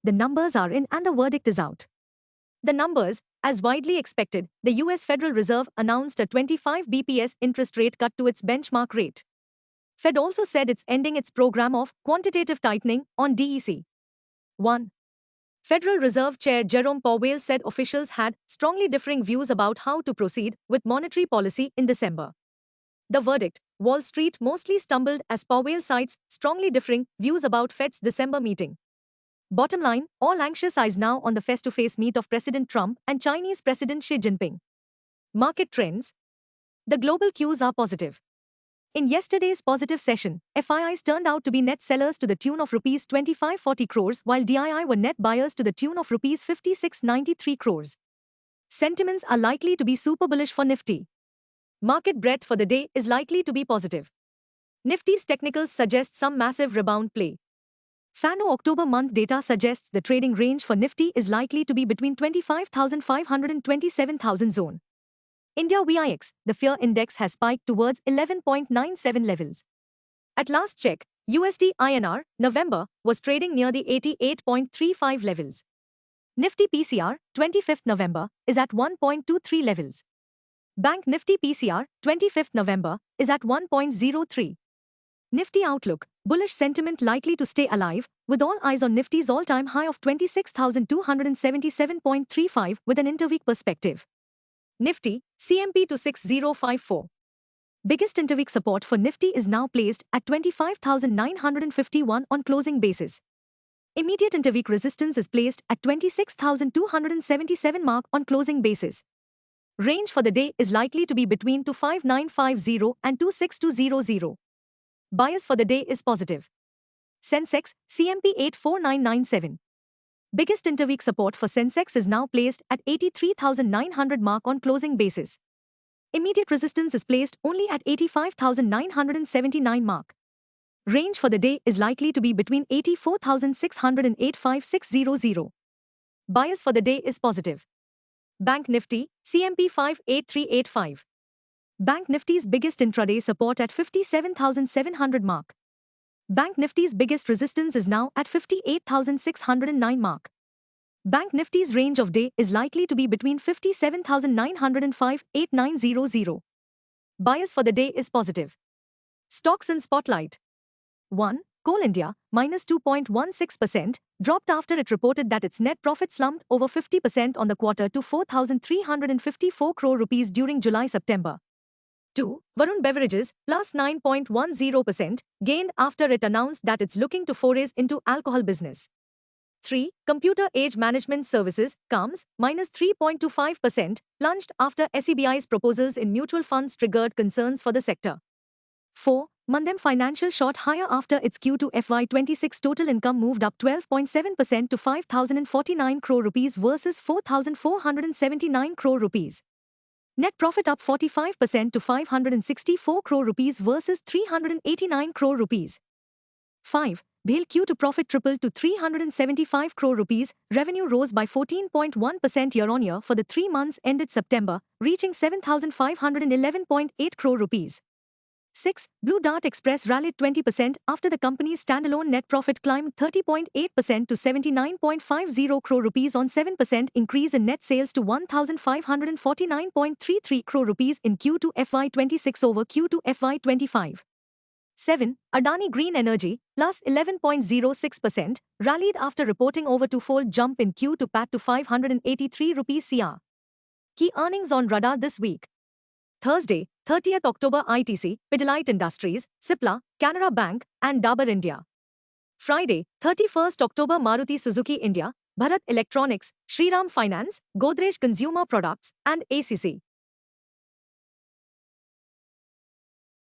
the numbers are in and the verdict is out. The numbers, as widely expected, the US Federal Reserve announced a 25 bps interest rate cut to its benchmark rate. Fed also said it's ending its program of quantitative tightening on DEC. 1. Federal Reserve Chair Jerome Powell said officials had strongly differing views about how to proceed with monetary policy in December. The verdict: Wall Street mostly stumbled as Powell cites strongly differing views about Fed's December meeting. Bottom line, all anxious eyes now on the face-to-face meet of President Trump and Chinese President Xi Jinping. Market trends. The global cues are positive. In yesterday's positive session, FIIs turned out to be net sellers to the tune of Rs 2540 crores while DII were net buyers to the tune of Rs 5693 crores. Sentiments are likely to be super bullish for Nifty. Market breadth for the day is likely to be positive. Nifty's technicals suggest some massive rebound play. FANO October month data suggests the trading range for Nifty is likely to be between 25,500 and 27,000 zone. India VIX, the fear index has spiked towards 11.97 levels. At last check, USD INR, November, was trading near the 88.35 levels. Nifty PCR, 25th November, is at 1.23 levels. Bank Nifty PCR, 25th November, is at 1.03. Nifty outlook, bullish sentiment likely to stay alive, with all eyes on Nifty's all-time high of 26,277.35 with an interweek perspective. Nifty, CMP to 6054. Biggest interweek support for Nifty is now placed at 25,951 on closing basis. Immediate interweek resistance is placed at 26,277 mark on closing basis. Range for the day is likely to be between 25950 and 26200. Bias for the day is positive. Sensex, CMP 84997. Biggest interweek support for Sensex is now placed at 83,900 mark on closing basis. Immediate resistance is placed only at 85,979 mark. Range for the day is likely to be between 84,600 and 85600. Bias for the day is positive. Bank Nifty, CMP 58385. Bank Nifty's biggest intraday support at 57,700 mark. Bank Nifty's biggest resistance is now at 58,609 mark. Bank Nifty's range of day is likely to be between 57,900 and 58900. Bias for the day is positive. Stocks in spotlight. 1. Coal India, minus 2.16%, dropped after it reported that its net profit slumped over 50% on the quarter to 4,354 crore rupees during July-September. 2. Varun Beverages, plus 9.10%, gained after it announced that it's looking to forays into alcohol business. 3. Computer Age Management Services, CAMS, minus 3.25%, plunged after SEBI's proposals in mutual funds triggered concerns for the sector. 4. Mandem Financial shot higher after its Q2 FY26 total income moved up 12.7% to 5,049 crore rupees versus 4,479 crore rupees. Net profit up 45% to 564 crore rupees versus 389 crore rupees. 5. BHEL Q2 profit tripled to 375 crore rupees, revenue rose by 14.1% year-on-year for the 3 months ended September, reaching 7,511.8 crore rupees. 6. Blue Dart Express rallied 20% after the company's standalone net profit climbed 30.8% to 79.50 crore rupees on 7% increase in net sales to 1,549.33 crore rupees in Q2 FY26 over Q2 FY25. 7. Adani Green Energy, plus 11.06%, rallied after reporting over twofold jump in Q2 PAT to 583 rupees CR. Key earnings on radar this week. Thursday, 30th October ITC, Pidilite Industries, Cipla, Canara Bank, and Dabur India. Friday, 31st October Maruti Suzuki India, Bharat Electronics, Shriram Finance, Godrej Consumer Products, and ACC.